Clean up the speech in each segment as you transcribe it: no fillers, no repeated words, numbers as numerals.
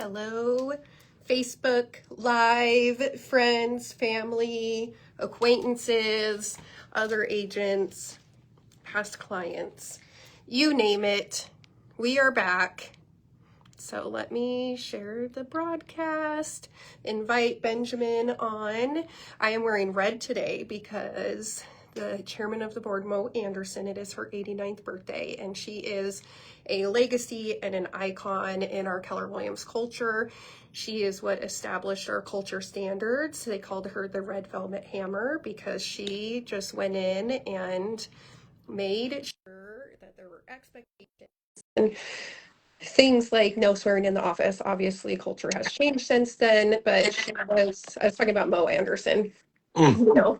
Hello, Facebook Live friends, family, acquaintances, other agents, past clients, you name it. We are back. So let me share the broadcast, invite Benjamin on. I am wearing red today because the chairman of the board, Mo Anderson, it is her 89th birthday, and she is a legacy and an icon in our Keller Williams culture. She is what established our culture standards. They called her the Red Velvet Hammer because she just went in and made sure that there were expectations and things like no swearing in the office. Obviously, culture has changed since then, but I was talking about Mo Anderson,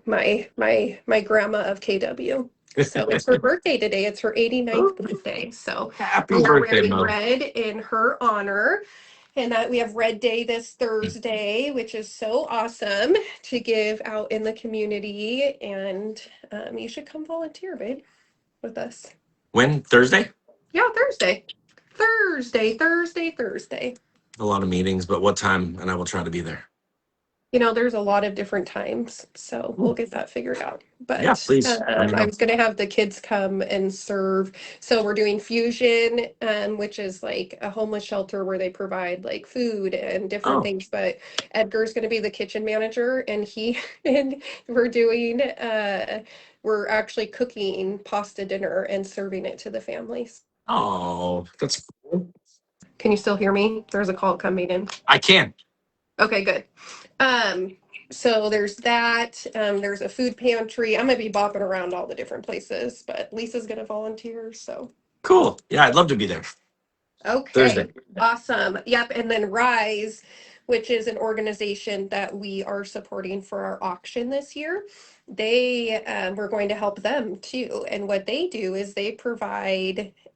my grandma of KW. So it's her birthday today. It's her 89th birthday. So Happy we are birthday, wearing Mo. red in her honor. And that we have Red Day this Thursday, which is so awesome to give out in the community. And you should come volunteer, babe, with us. When? Thursday? Yeah, Thursday. Thursday. A lot of meetings, but what time? And I will try to be there. There's a lot of different times, so we'll get that figured out. Yeah, But please. Let me I know. was going to have the kids come and serve. So we're doing Fusion, which is like a homeless shelter where they provide like food and different Oh, things. But Edgar's going to be the kitchen manager, and and we're actually cooking pasta dinner and serving it to the families. that's cool. Can you still hear me? There's a call coming in. I can. Okay, good. So there's that. There's a food pantry. I'm gonna be bopping around all the different places, but Lisa's gonna volunteer, so Cool. Yeah, I'd love to be there. okay. Thursday. Awesome. Yep, and then Rise, which is an organization that we are supporting for our auction this year. We're going to help them too. And what they do is they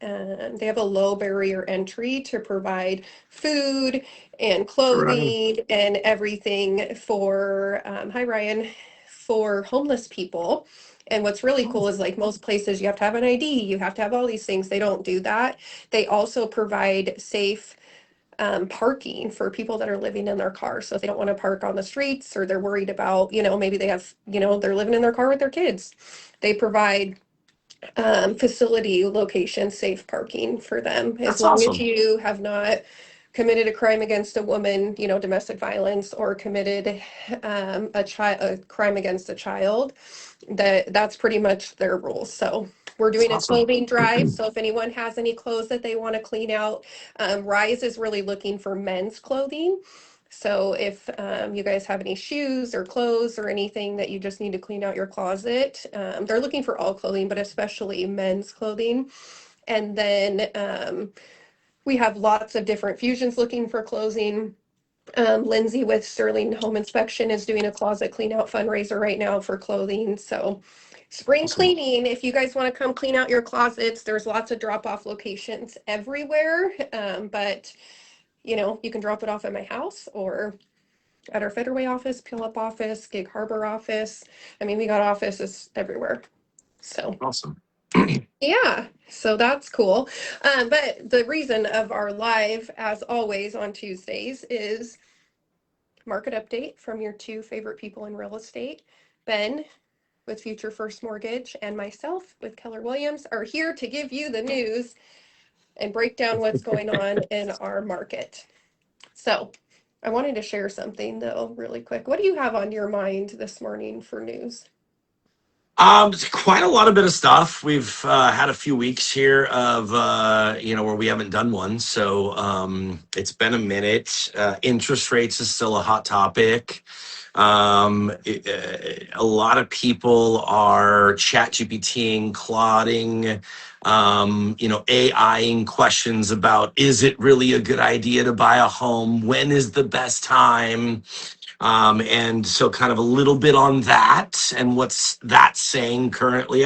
have a low barrier entry to provide food and Right. clothing and everything for, hi Ryan, for homeless people. And what's really cool is like most places, you have to have an ID, you have to have all these things. They don't do that. They also provide safe parking for people that are living in their car. So if they don't want to park on the streets or they're worried about, maybe they have, they're living in their car with their kids, they provide facility location safe parking for them as That's long as awesome. you have not committed a crime against a woman, domestic violence, or committed a crime against a child. That's pretty much their rules. So we're That's doing a awesome. clothing drive. So if anyone has any clothes that they want to clean out, Rise is really looking for men's clothing. So if you guys have any shoes or clothes or anything that you just need to clean out your closet, they're looking for all clothing, but especially men's clothing. And then we have lots of different fusions looking for clothing. Lindsay with Sterling Home Inspection is doing a closet clean out fundraiser right now for clothing. So spring Awesome. cleaning, if you guys want to come clean out your closets, there's lots of drop off locations everywhere. But you can drop it off at my house or at our Federway office, Puyallup office, Gig Harbor office. I mean, we got offices everywhere. So Awesome. yeah, so that's cool. But the reason of our live, as always on Tuesdays, is market update from your two favorite people in real estate. Ben with Future First Mortgage and myself with Keller Williams are here to give you the news and break down what's going on in our market. So I wanted to share something though, really quick. What do you have on your mind this morning for news? It's quite a lot of bit of stuff. We've had a few weeks here of where we haven't done one, so it's been a minute. Interest rates is still a hot topic. A lot of people are chat GPTing, clouding, AIing questions about, is it really a good idea to buy a home? When is the best time? And so kind of a little bit on that and what's that saying currently.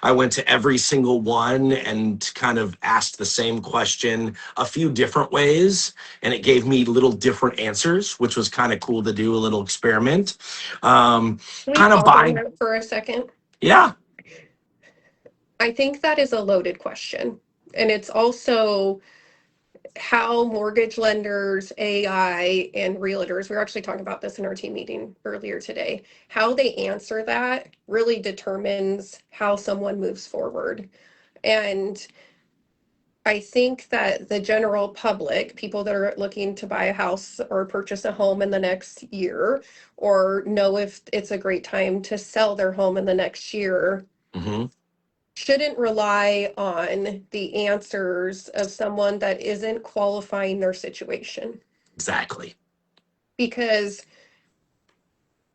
I went to every single one and kind of asked the same question a few different ways, and it gave me little different answers, which was kind of cool to do a little experiment. Can we Kind of pause on buy, that for a second? yeah. I think that is a loaded question. And it's also how mortgage lenders, AI, and realtors, we were actually talking about this in our team meeting earlier today, how they answer that really determines how someone moves forward. And I think that the general public, people that are looking to buy a house or purchase a home in the next year, or know if it's a great time to sell their home in the next year, Mm-hmm. shouldn't rely on the answers of someone that isn't qualifying their situation. Exactly. Because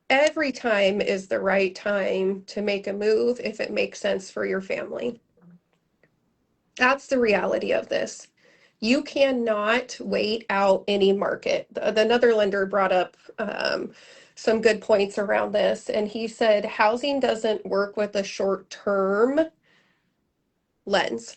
every time is the right time to make a move if it makes sense for your family. That's the reality of this. You cannot wait out any market. Another lender brought up some good points around this, and he said housing doesn't work with a short term lens.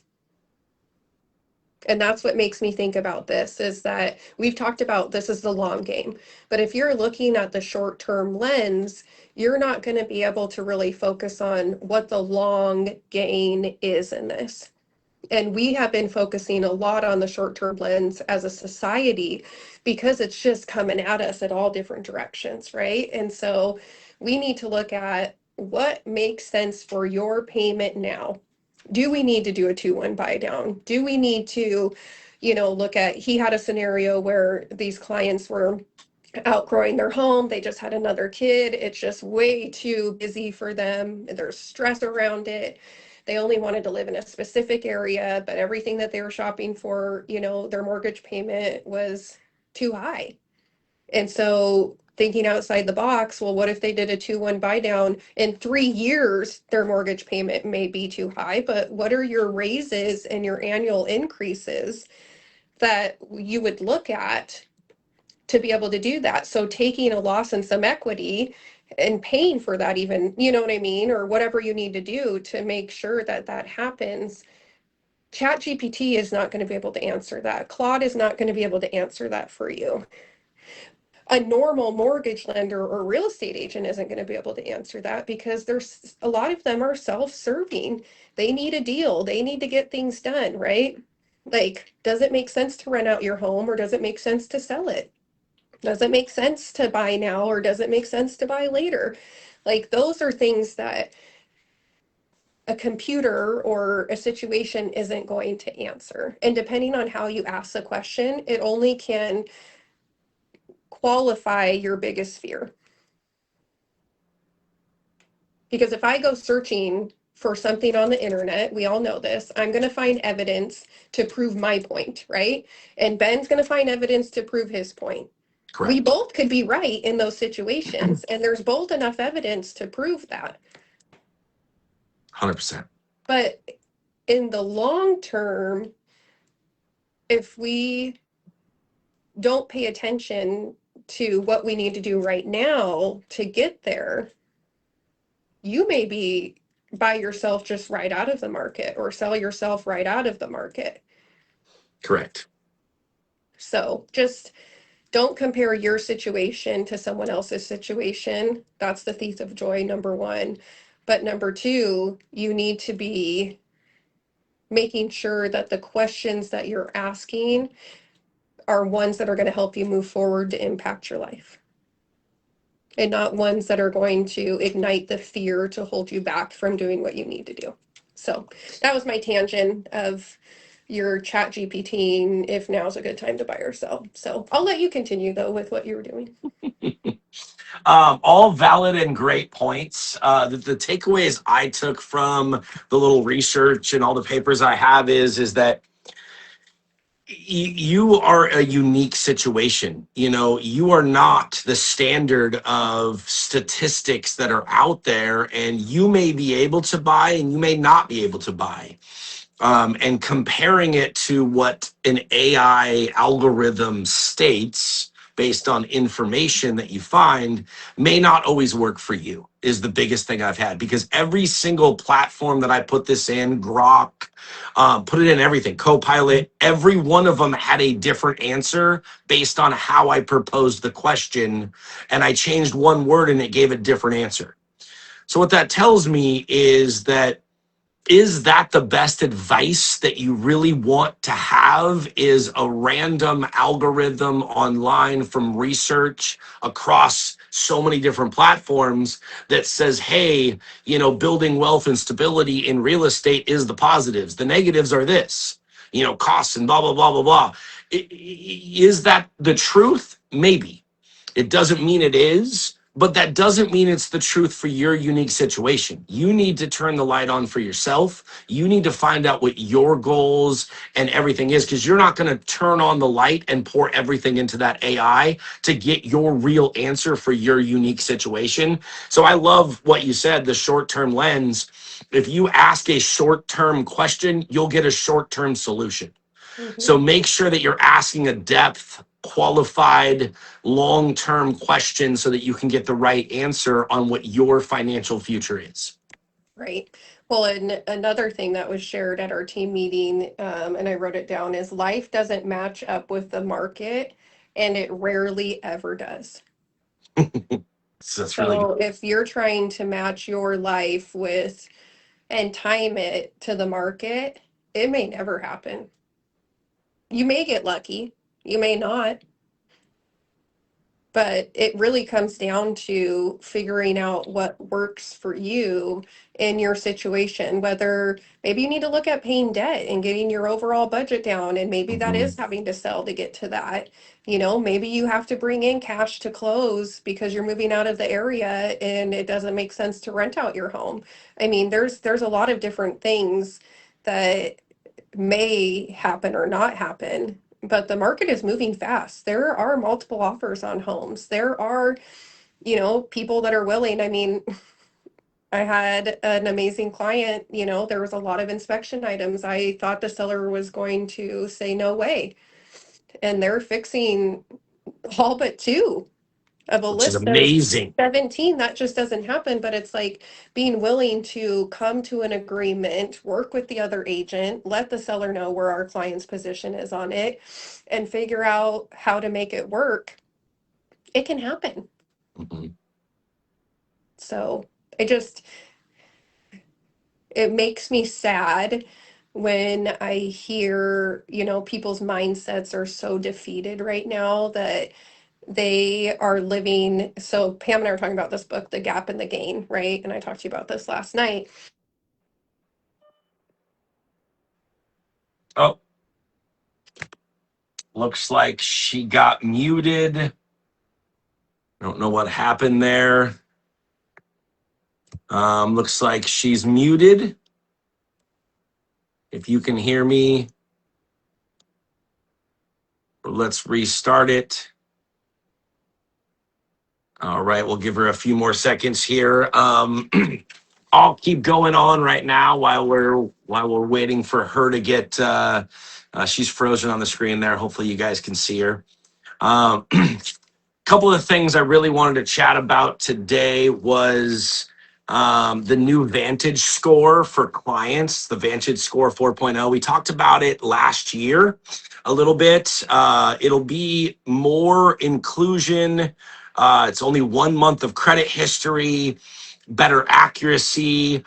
And that's what makes me think about this is that we've talked about this is the long game. But if you're looking at the short term lens, you're not going to be able to really focus on what the long gain is in this. And we have been focusing a lot on the short term lens as a society because it's just coming at us at all different directions, right? And so we need to look at what makes sense for your payment now. Do we need to do a 2-1 buy down? Do we need to, look at, he had a scenario where these clients were outgrowing their home. They just had another kid. It's just way too busy for them. There's stress around it. They only wanted to live in a specific area, but everything that they were shopping for, their mortgage payment was too high. And so thinking outside the box, well, what if they did a 2-1 buy down in 3 years? Their mortgage payment may be too high, but what are your raises and your annual increases that you would look at to be able to do that? So taking a loss in some equity and paying for that, even, you know what I mean, or whatever you need to do to make sure that that happens. ChatGPT is not going to be able to answer that. Claude is not going to be able to answer that for you. A normal mortgage lender or real estate agent isn't going to be able to answer that because there's a lot of them are self-serving. They need a deal. They need to get things done, right? Like, does it make sense to rent out your home or does it make sense to sell it? Does it make sense to buy now or does it make sense to buy later? Like, those are things that a computer or a situation isn't going to answer. And depending on how you ask the question, it only can qualify your biggest fear. Because if I go searching for something on the internet, we all know this, I'm going to find evidence to prove my point, right? And Ben's going to find evidence to prove his point. Correct. We both could be right in those situations, and there's both enough evidence to prove that. 100%. But in the long term, if we don't pay attention to what we need to do right now to get there, you may be by yourself just right out of the market or sell yourself right out of the market. Correct. So just don't compare your situation to someone else's situation. That's the thief of joy, number one. But number two, you need to be making sure that the questions that you're asking are ones that are going to help you move forward to impact your life. And not ones that are going to ignite the fear to hold you back from doing what you need to do. So that was my tangent of your chat GPT, if now's a good time to buy or sell. So I'll let you continue though with what you were doing. All valid and great points. The takeaways I took from the little research and all the papers I have is that you are a unique situation. You are not the standard of statistics that are out there, and you may be able to buy and you may not be able to buy. And comparing it to what an AI algorithm states based on information that you find may not always work for you is the biggest thing I've had, because every single platform that I put this in, Grok, put it in everything, Copilot, every one of them had a different answer based on how I proposed the question. And I changed one word and it gave a different answer. So what that tells me is that the best advice that you really want to have have is a random algorithm online from research across so many different platforms that says, hey, building wealth and stability in real estate is the positives. The negatives are this, costs and blah, blah, blah, blah, blah. Is that the truth? Maybe. It doesn't mean it is, but that doesn't mean it's the truth for your unique situation. You need to turn the light on for yourself. You need to find out what your goals and everything is, because you're not going to turn on the light and pour everything into that AI to get your real answer for your unique situation. So I love what you said, the short-term lens. If you ask a short-term question, you'll get a short-term solution. So make sure that you're asking a depth, qualified, long-term question so that you can get the right answer on what your financial future is. Right. Well, and another thing that was shared at our team meeting, and I wrote it down, is life doesn't match up with the market, and it rarely ever does. So that's really good. So if you're trying to match your life with and time it to the market, it may never happen. You may get lucky, you may not, but it really comes down to figuring out what works for you in your situation, whether maybe you need to look at paying debt and getting your overall budget down, and maybe that is having to sell to get to that. Maybe you have to bring in cash to close because you're moving out of the area and it doesn't make sense to rent out your home. I mean, there's a lot of different things that may happen or not happen, but the market is moving fast. There are multiple offers on homes. There are, people that are willing. I mean, I had an amazing client, there was a lot of inspection items. I thought the seller was going to say no way. And they're fixing all but two of a Which is list of amazing. 17. That just doesn't happen, but it's like being willing to come to an agreement, work with the other agent, let the seller know where our client's position is on it, and figure out how to make it work. It can happen. Mhm. So it makes me sad when I hear, people's mindsets are so defeated right now that they are living. So Pam and I were talking about this book, The Gap and the Gain, right? And I talked to you about this last night. Oh, looks like she got muted. I don't know what happened there. Looks like she's muted. If you can hear me, let's restart it. All right, we'll give her a few more seconds here. I'll keep going on right now while we're waiting for her to get. She's frozen on the screen there. Hopefully, you guys can see her. Couple of things I really wanted to chat about today was the new Vantage score for clients, the Vantage score 4.0. We talked about it last year a little bit. It'll be more inclusion. It's only 1 month of credit history, better accuracy.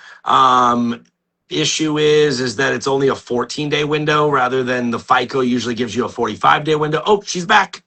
Issue is that it's only a 14-day window rather than the FICO usually gives you a 45-day window. Oh, she's back.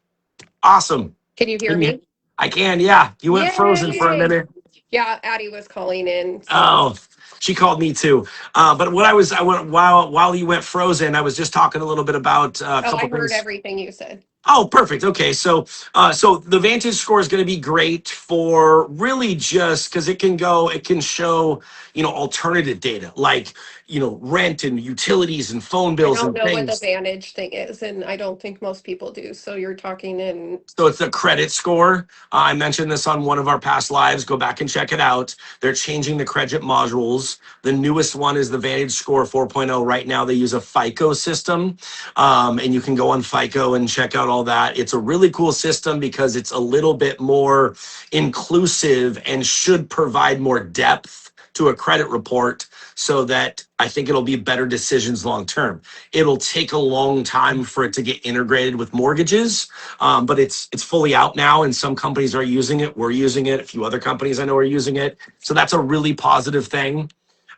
Awesome. Can you hear me? I can, yeah. You went frozen for a Yay! minute. Yeah, Addie was calling in. So. Oh, she called me too. But I went while you went frozen, I was just talking a little bit about a Oh, couple I heard things. everything you said. Oh, perfect. Okay, so the Vantage score is going to be great for really just because it can show alternative data like rent and utilities and phone I bills don't and know what the things. Vantage thing is, and I don't think most people do. So you're talking in. So it's a credit score. I mentioned this on one of our past lives. Go back and check it out. They're changing the credit modules. The newest one is the Vantage Score 4.0. Right now, they use a FICO system, and you can go on FICO and check out all that. It's a really cool system because it's a little bit more inclusive and should provide more depth to a credit report so that I think it'll be better decisions long term. It'll take a long time for it to get integrated with mortgages, but it's fully out now, and some companies are using it. We're using it. A few other companies I know are using it. So that's a really positive thing.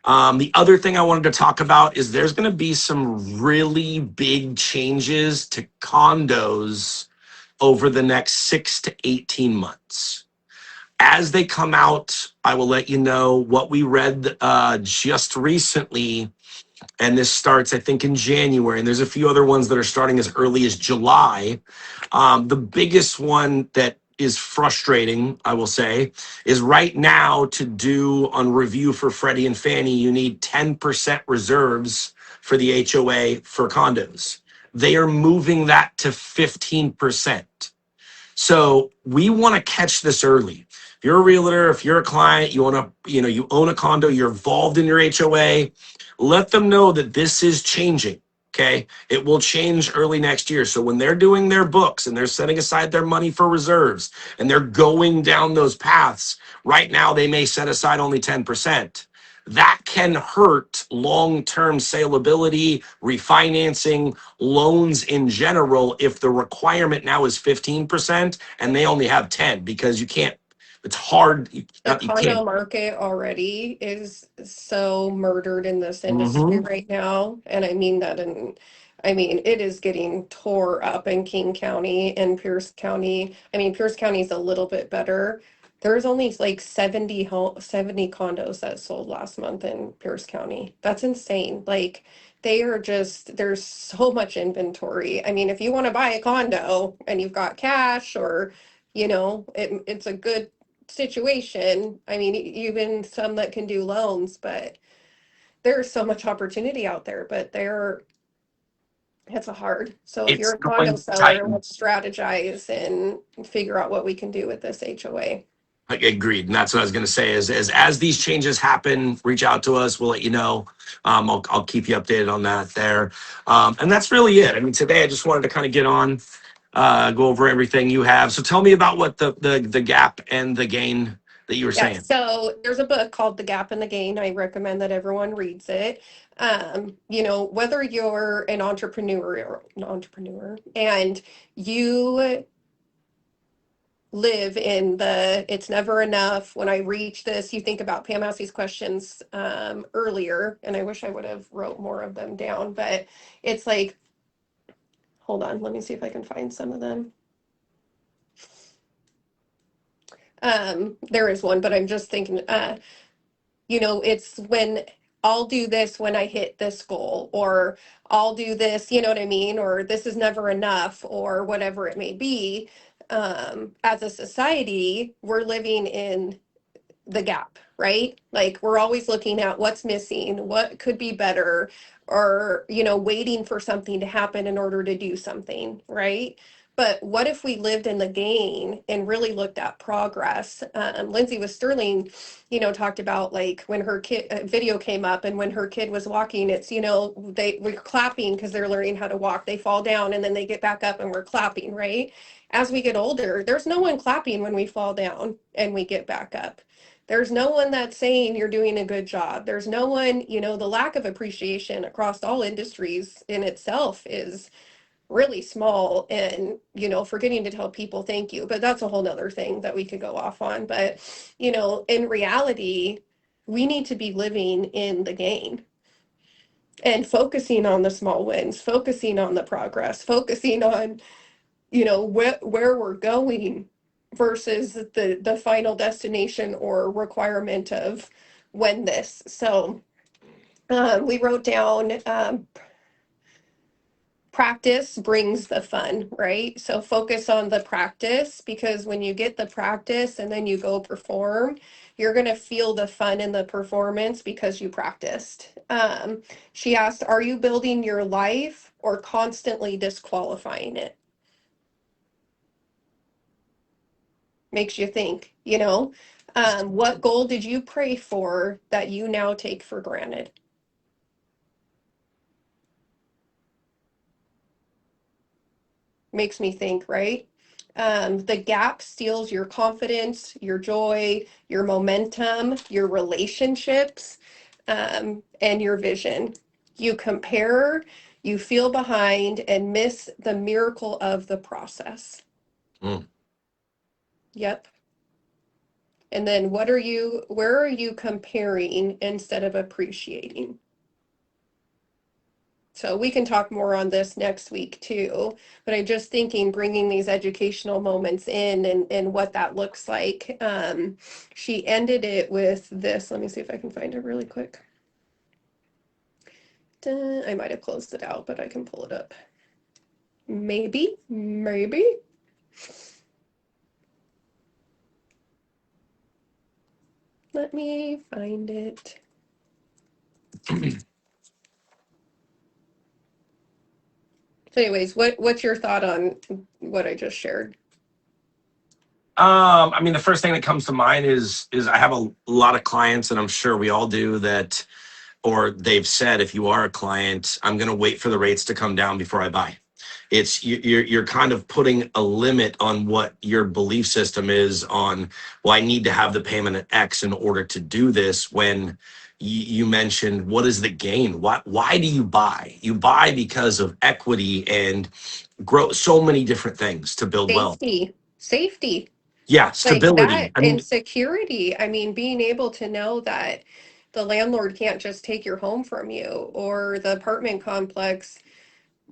The other thing I wanted to talk about is there's going to be some really big changes to condos over the next 6 to 18 months. As they come out, I will let you know what we read just recently. And this starts, I think, in January. And there's a few other ones that are starting as early as July. The biggest one that is frustrating, I will say, is right now to do on review for Freddie and Fannie, you need 10% reserves for the HOA for condos. They are moving that to 15%. So we want to catch this early. If you're a realtor, if you're a client, you want to, you own a condo, you're involved in your HOA, let them know that this is changing. Okay. It will change early next year. So when they're doing their books and they're setting aside their money for reserves and they're going down those paths, right now they may set aside only 10%. That can hurt long-term saleability, refinancing, loans in general if the requirement now is 15% and they only have 10 because you can't, it's hard. The You condo can't. market already is so murdered in this industry Mhm. right now. And I mean that I mean, it is getting tore up in King County and Pierce County. I mean, Pierce County is a little bit better. There's only like 70 condos that sold last month in Pierce County. That's insane. Like, they are just, there's so much inventory. I mean, if you want to buy a condo and you've got cash or, it's a good situation. I mean, even some that can do loans, but there's so much opportunity out there, but it's a hard. So if you're It's a condo going to seller, tighten. let's strategize and figure out what we can do with this HOA. Agreed, and that's what I was going to say. As these changes happen, reach out to us. We'll let you know. I'll keep you updated on that there. And that's really it. I mean, today I just wanted to kind of get on, go over everything you have. So tell me about what the gap and the gain that you were Yeah, saying. so there's a book called The Gap and the Gain. I recommend that everyone reads it. Whether you're an entrepreneur and you live in the it's never enough. When I reach this, you think about Pam asked these questions earlier, and I wish I would have wrote more of them down, but it's like, hold on, let me see if I can find some of them. There is one, but I'm just thinking, it's when I'll do this when I hit this goal, or I'll do this, you know what I mean? Or this is never enough, or whatever it may be. As a society, we're living in the gap, right? Like, we're always looking at what's missing, what could be better, or, waiting for something to happen in order to do something, right? But what if we lived in the gain and really looked at progress? Lindsay with Sterling, talked about, like, when her kid video came up, and when her kid was walking, it's, they were clapping because they're learning how to walk. They fall down and then they get back up and we're clapping, right? As we get older, there's no one clapping when we fall down and we get back up. There's no one that's saying you're doing a good job. There's no one, the lack of appreciation across all industries in itself is really small, and, forgetting to tell people thank you. But that's a whole nother thing that we could go off on. But, in reality, we need to be living in the gain and focusing on the small wins, focusing on the progress, focusing on where we're going versus the final destination or requirement of when this. So we wrote down, practice brings the fun, right? So focus on the practice, because when you get the practice and then you go perform, you're going to feel the fun in the performance because you practiced. She asked, are you building your life or constantly disqualifying it? Makes you think, what goal did you pray for that you now take for granted? Makes me think, right? The gap steals your confidence, your joy, your momentum, your relationships, and your vision. You compare, you feel behind, and miss the miracle of the process. Mm. Yep. And then where are you comparing instead of appreciating? So we can talk more on this next week too, but I'm just thinking bringing these educational moments in and what that looks like. She ended it with this. Let me see if I can find it really quick. I might have closed it out, but I can pull it up. Maybe. Let me find it. So anyways, what's your thought on what I just shared? I mean, the first thing that comes to mind is I have a lot of clients, and I'm sure we all do that, or they've said, if you are a client, I'm going to wait for the rates to come down before I buy. It's you're kind of putting a limit on what your belief system is on, well, I need to have the payment at X in order to do this. When you mentioned, what is the gain? Why do you buy? You buy because of equity and grow, so many different things to build wealth. Safety. Yeah, Like stability. that I mean, insecurity. I mean, being able to know that the landlord can't just take your home from you, or the apartment complex,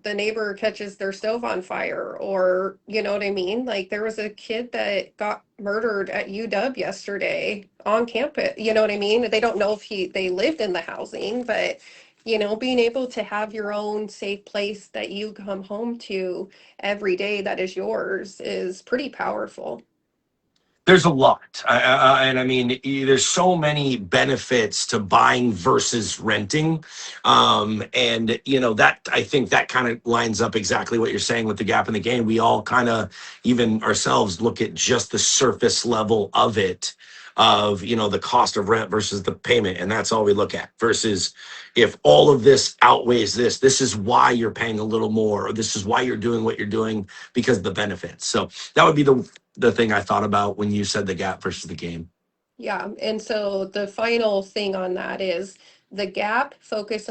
the neighbor catches their stove on fire, or you know what I mean? Like there was a kid that got murdered at UW yesterday on campus. You know what I mean? They don't know if they lived in the housing, but being able to have your own safe place that you come home to every day that is yours is pretty powerful. there's a lot, and I mean, there's so many benefits to buying versus renting, and that, I think that kind of lines up exactly what you're saying with the gap in the gain. We all kind of, even ourselves, look at just the surface level of it, of the cost of rent versus the payment, and that's all we look at. Versus, if all of this outweighs this is why you're paying a little more, or this is why you're doing what you're doing, because of the benefits. So that would be the thing I thought about when you said the gap versus the game. Yeah, and so the final thing on that is the gap focuses,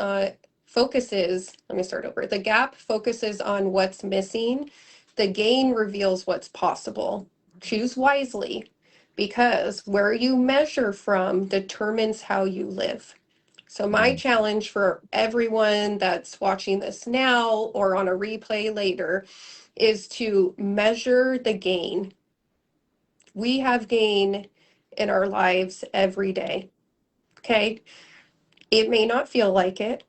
let me start over. The gap focuses on what's missing. The gain reveals what's possible. Choose wisely, because where you measure from determines how you live. So my Mm. challenge for everyone that's watching this now or on a replay later is to measure the gain. We have gain in our lives every day. Okay. It may not feel like it.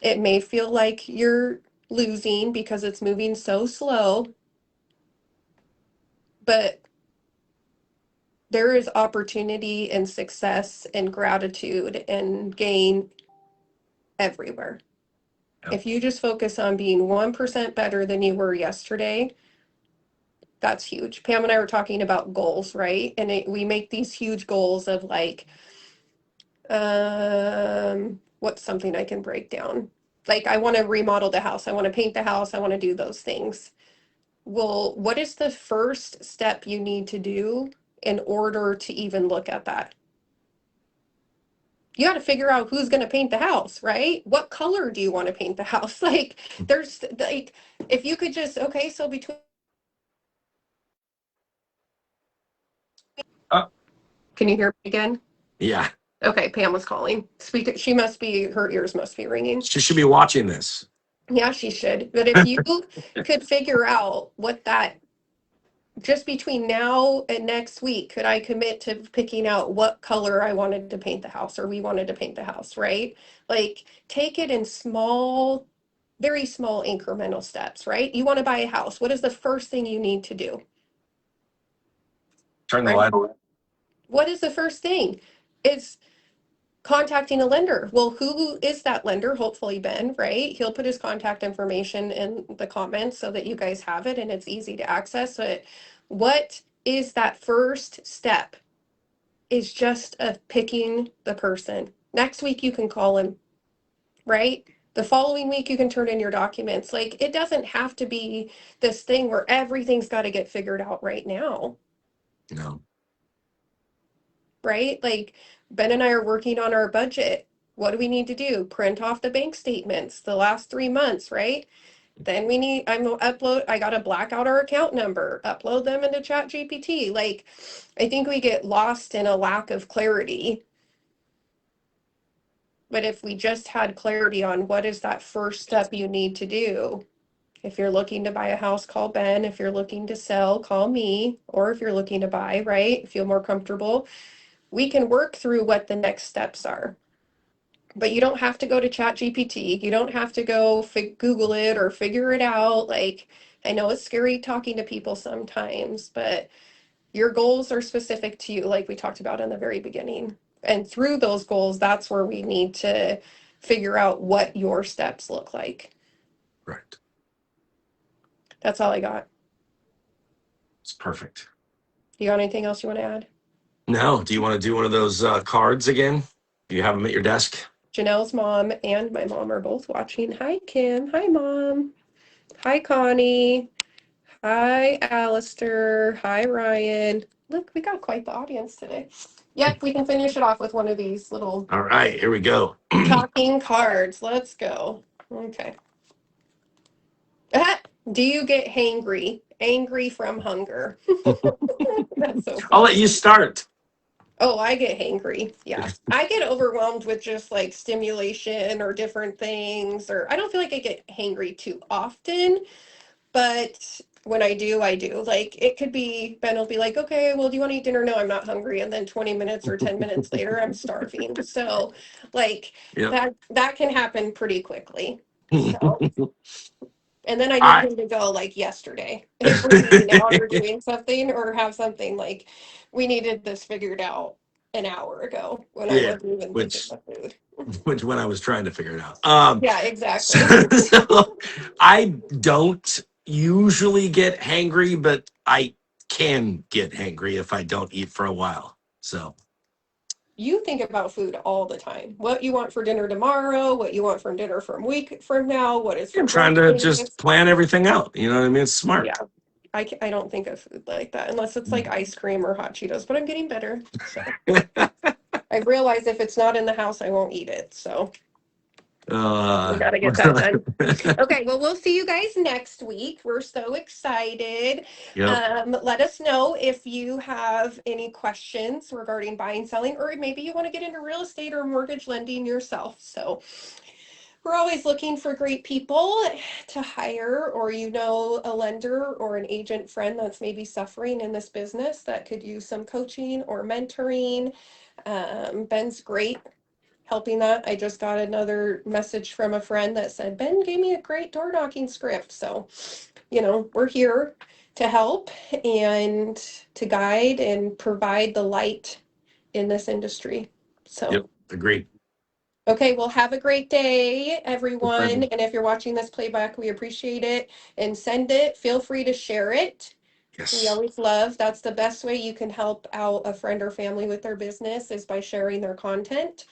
It may feel like you're losing because it's moving so slow, but there is opportunity and success and gratitude and gain everywhere. Yep. If you just focus on being 1% better than you were yesterday, that's huge. Pam and I were talking about goals, right? And we make these huge goals of like, what's something I can break down? Like, I want to remodel the house. I want to paint the house. I want to do those things. Well, what is the first step you need to do in order to even look at that? You got to figure out who's going to paint the house, right? What color do you want to paint the house? Like, there's like, if you could just, okay, so between, Uh, can you hear me again? yeah, Okay, Pam was calling. Speak, she must be, her ears must be ringing. she should be watching this. Yeah, she should. But if you could figure out what that, just between now and next week, could I commit to picking out what color I wanted to paint the house, or we wanted to paint the house, right? Like take it in small, very small incremental steps, right? You want to buy a house. What is the first thing you need to do? Turn the Right? light on. What is the first thing? It's contacting a lender. Well, who is that lender? Hopefully Ben, right? He'll put his contact information in the comments so that you guys have it and it's easy to access. But what is that first step? Is just of picking the person. Next week you can call him, right? The following week you can turn in your documents. Like it doesn't have to be this thing where everything's got to get figured out right now, No. right? Like Ben and I are working on our budget. What do we need to do? Print off the bank statements the last 3 months, right? Then I got to black out our account number, upload them into Chat GPT. Like, I think we get lost in a lack of clarity. But if we just had clarity on what is that first step you need to do, if you're looking to buy a house, call Ben. If you're looking to sell, call me. Or if you're looking to buy, right, feel more comfortable, we can work through what the next steps are. But you don't have to go to Chat GPT. You don't have to go Google it or figure it out. Like, I know it's scary talking to people sometimes, but your goals are specific to you, like we talked about in the very beginning. And through those goals, that's where we need to figure out what your steps look like. Right. That's all I got. It's perfect. You got anything else you want to add? No. Do you want to do one of those cards again? Do you have them at your desk? Janelle's mom and my mom are both watching. Hi, Kim. Hi, Mom. Hi, Connie. Hi, Alistair. Hi, Ryan. Look, we got quite the audience today. Yep, we can finish it off with one of these little All right, here we go. talking cards. Let's go. Okay. Do you get hangry? Angry from hunger. That's so I'll funny. let you start. Oh, I get hangry. Yeah. I get overwhelmed with just like stimulation or different things, or I don't feel like I get hangry too often, but when I do, I do. Like it could be, Ben will be like, okay, well, do you want to eat dinner? No, I'm not hungry. And then 20 minutes or 10 minutes later, I'm starving. So like Yep. that can happen pretty quickly. So, and then I need I him to go like yesterday. If we're eating out or doing something or have something like we needed this figured out an hour ago when I yeah, wasn't even thinking which of food. when I was trying to figure it out. Yeah, So, exactly. so I don't usually get hangry, but I can get hangry if I don't eat for a while. So You think about food all the time. What you want for dinner tomorrow, what you want for dinner from a week from now, what is I'm for trying to just breakfast. plan everything out. You know what I mean? It's Yeah, smart. I don't think of food like that unless it's like ice cream or hot Cheetos, but I'm getting better. So I've realized if it's not in the house, I won't eat it. So we uh, got to get that done. Okay, well, we'll see you guys next week. We're so excited. yep. Let us know if you have any questions regarding buying, selling, or maybe you want to get into real estate or mortgage lending yourself. So we're always looking for great people to hire, or you know, a lender or an agent friend that's maybe suffering in this business that could use some coaching or mentoring. Ben's great helping that. I just got another message from a friend that said, Ben gave me a great door knocking script. So, you know, we're here to help and to guide and provide the light in this industry. So, Yep. Agree. okay, well, have a great day, everyone. Friend. And if you're watching this playback, we appreciate it and send it. Feel free to share it. We Yes. always love, that's the best way you can help out a friend or family with their business is by sharing their content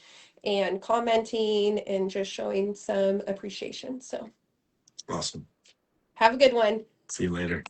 and commenting and just showing some appreciation. So Awesome. have a good one. See you later.